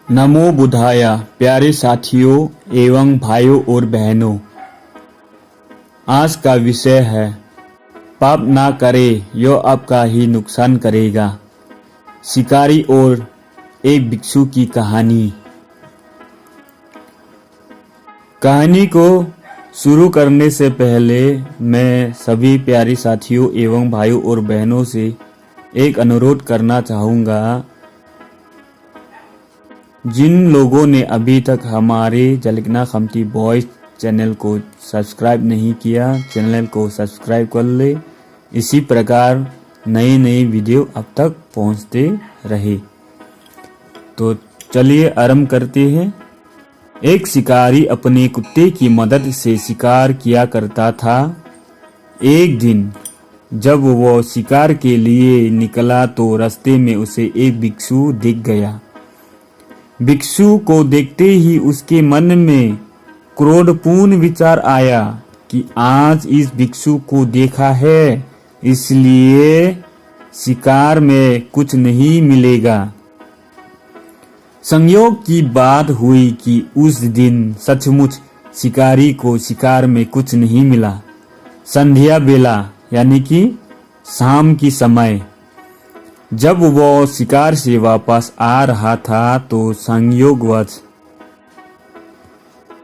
नमो बुद्धाया। प्यारे साथियों एवं भाइयों और बहनों, आज का विषय है पाप ना करे, यो आपका ही नुकसान करेगा। शिकारी और एक भिक्षु की कहानी। कहानी को शुरू करने से पहले मैं सभी प्यारे साथियों एवं भाइयों और बहनों से एक अनुरोध करना चाहूँगा। जिन लोगों ने अभी तक हमारे झलकना खमती वॉइस चैनल को सब्सक्राइब नहीं किया, चैनल को सब्सक्राइब कर ले। इसी प्रकार नई नई वीडियो अब तक पहुंचते रहे। तो चलिए आरंभ करते हैं। एक शिकारी अपने कुत्ते की मदद से शिकार किया करता था। एक दिन जब वो शिकार के लिए निकला तो रास्ते में उसे एक भिक्षु दिख गया। भिक्षु को देखते ही उसके मन में क्रोधपूर्ण विचार आया कि आज इस भिक्षु को देखा है, इसलिए शिकार में कुछ नहीं मिलेगा। संयोग की बात हुई कि उस दिन सचमुच शिकारी को शिकार में कुछ नहीं मिला। संध्या बेला यानी कि शाम की समय जब वो शिकार से वापस आ रहा था तो संयोगवश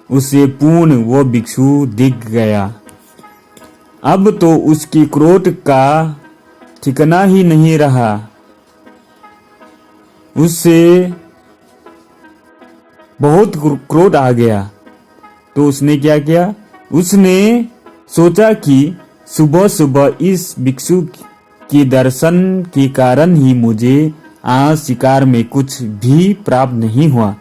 उसे पूर्ण वो भिक्षु दिख गया। अब तो उसकी क्रोध का ठिकाना ही नहीं रहा। उससे बहुत क्रोध आ गया। तो उसने क्या किया? उसने सोचा कि सुबह सुबह इस भिक्षु के दर्शन के कारण ही मुझे आज शिकार में कुछ भी प्राप्त नहीं हुआ।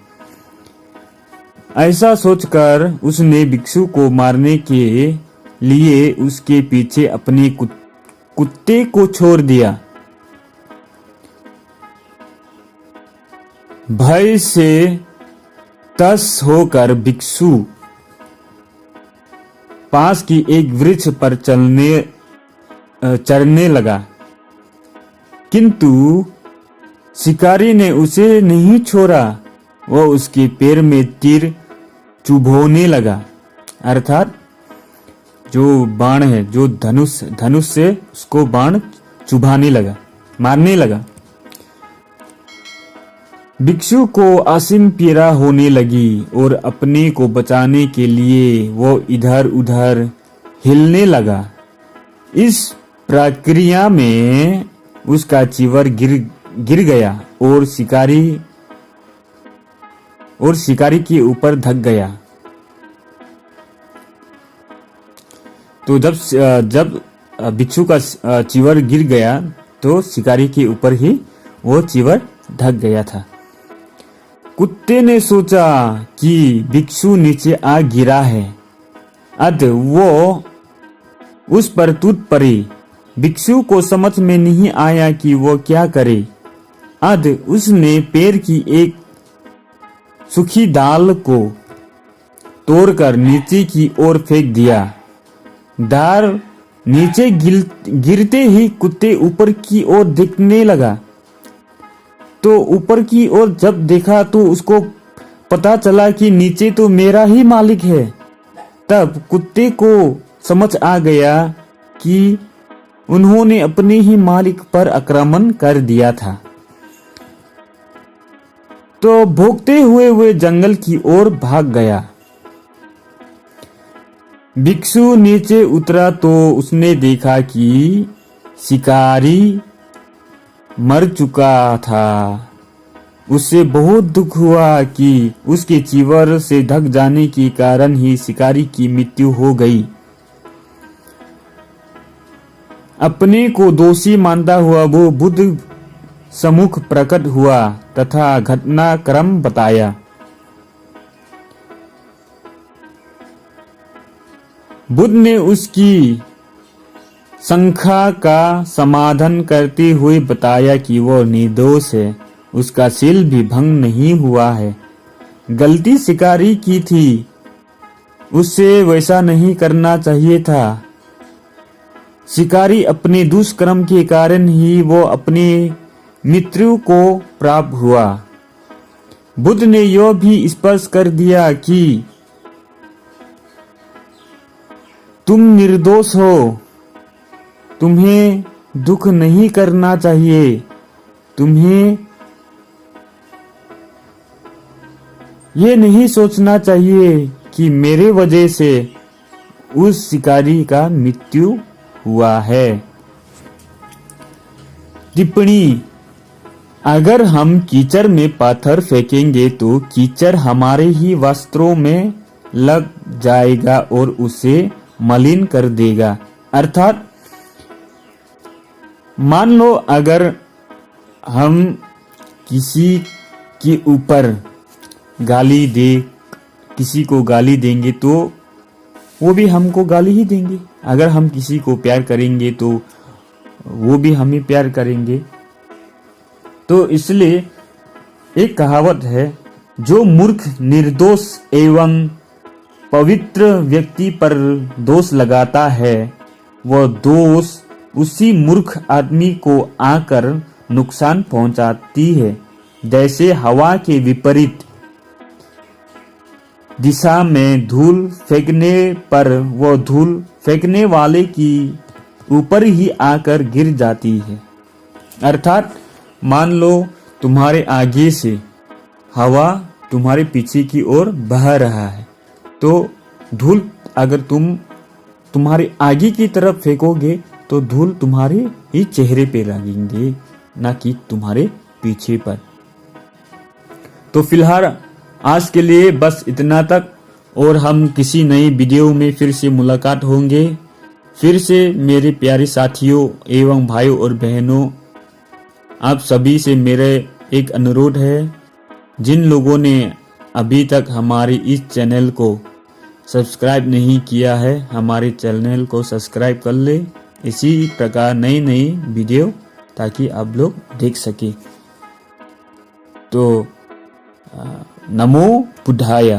ऐसा सोचकर उसने भिक्षु को मारने के लिए उसके पीछे अपने कुत्ते को छोड़ दिया। भय से तस होकर भिक्षु पास की एक वृक्ष पर चढ़ने लगा, किंतु शिकारी ने उसे नहीं छोड़ा। वो उसके पैर में तीर चुभोने लगा, अर्थात जो बाण है, जो धनुष से उसको बाण चुभाने लगा, मारने लगा। भिक्षु को असीम पीड़ा होने लगी और अपने को बचाने के लिए वो इधर उधर हिलने लगा। इस प्रक्रिया में उसका चीवर गिर गया और शिकारी के ऊपर धक गया। तो जब भिक्षु का चीवर गिर गया तो शिकारी के ऊपर ही वो चीवर धक गया था। कुत्ते ने सोचा कि भिक्षु नीचे आ गिरा है, अतः वो उस पर टूट पड़ी। भिक्षु को समझ में नहीं आया कि वो क्या करे। अतः उसने पेड़ की एक सूखी डाल को तोड़कर नीचे की ओर फेंक दिया। डाल नीचे गिरते ही कुत्ते ऊपर की ओर देखने लगा। तो ऊपर की ओर जब देखा तो उसको पता चला कि नीचे तो मेरा ही मालिक है। तब कुत्ते को समझ आ गया कि उन्होंने अपने ही मालिक पर आक्रमण कर दिया था। तो भौंकते हुए वे जंगल की ओर भाग गया। भिक्षु नीचे उतरा तो उसने देखा कि शिकारी मर चुका था। उससे बहुत दुख हुआ कि उसके चीवर से ढक जाने के कारण ही शिकारी की मृत्यु हो गई। अपने को दोषी मानता हुआ वो बुद्ध सम्मुख प्रकट हुआ तथा घटनाक्रम बताया। बुद्ध ने उसकी शंका का समाधान करते हुए बताया कि वो निर्दोष है, उसका शील भी भंग नहीं हुआ है। गलती शिकारी की थी, उससे वैसा नहीं करना चाहिए था। शिकारी अपने दुष्कर्म के कारण ही वो अपनी मृत्यु को प्राप्त हुआ। बुद्ध ने यह भी स्पष्ट कर दिया कि तुम निर्दोष हो, तुम्हें दुख नहीं करना चाहिए, तुम्हें ये नहीं सोचना चाहिए कि मेरे वजह से उस शिकारी का मृत्यु हुआ है। टिप्पणी: अगर हम कीचड़ में पत्थर फेंकेंगे तो कीचड़ हमारे ही वस्त्रों में लग जाएगा और उसे मलिन कर देगा। अर्थात मान लो अगर हम किसी के ऊपर किसी को गाली देंगे तो वो भी हमको गाली ही देंगे। अगर हम किसी को प्यार करेंगे तो वो भी हमें प्यार करेंगे। तो इसलिए एक कहावत है, जो मूर्ख, निर्दोष एवं पवित्र व्यक्ति पर दोष लगाता है, वह दोष उसी मूर्ख आदमी को आकर नुकसान पहुंचाती है। जैसे हवा के विपरीत दिशा में धूल फेंकने पर वह धूल फेंकने वाले की ऊपर ही आकर गिर जाती है। अर्थात मान लो तुम्हारे आगे से हवा तुम्हारे पीछे की ओर बह रहा है, तो धूल अगर तुम्हारे आगे की तरफ फेंकोगे तो धूल तुम्हारे ही चेहरे पे लगेंगे, ना कि तुम्हारे पीछे पर। तो फिलहाल आज के लिए बस इतना तक, और हम किसी नई वीडियो में फिर से मुलाकात होंगे। फिर से मेरे प्यारे साथियों एवं भाइयों और बहनों, आप सभी से मेरे एक अनुरोध है, जिन लोगों ने अभी तक हमारे इस चैनल को सब्सक्राइब नहीं किया है, हमारे चैनल को सब्सक्राइब कर ले, इसी प्रकार नई नई वीडियो ताकि आप लोग देख सके। तो नमो बुद्धाय।